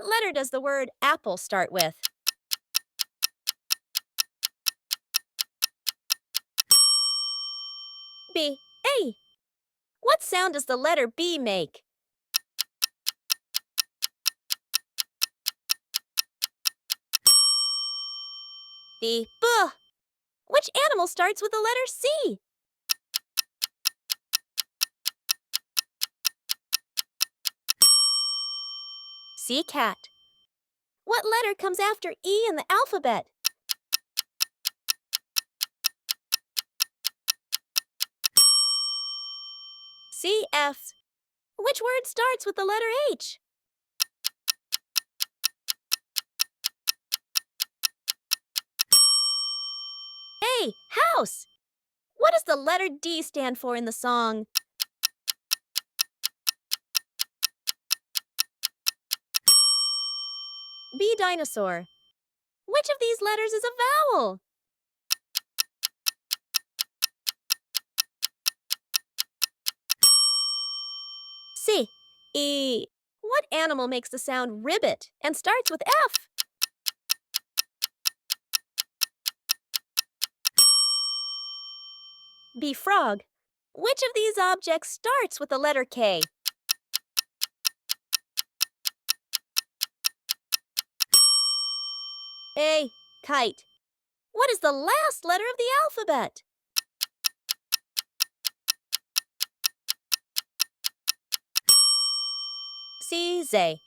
What letter does the word apple start with? B. A. What sound does the letter B make? The B. Which animal starts with the letter C? Sea cat. What letter comes after E in the alphabet? CF. Which word starts with the letter H? A. House. What does the letter D stand for in the song? B. Dinosaur. Which of these letters is a vowel? C. E. What animal makes the sound ribbit and starts with F? B. Frog. Which of these objects starts with the letter K? A. Kite. What is the last letter of the alphabet? C. Z.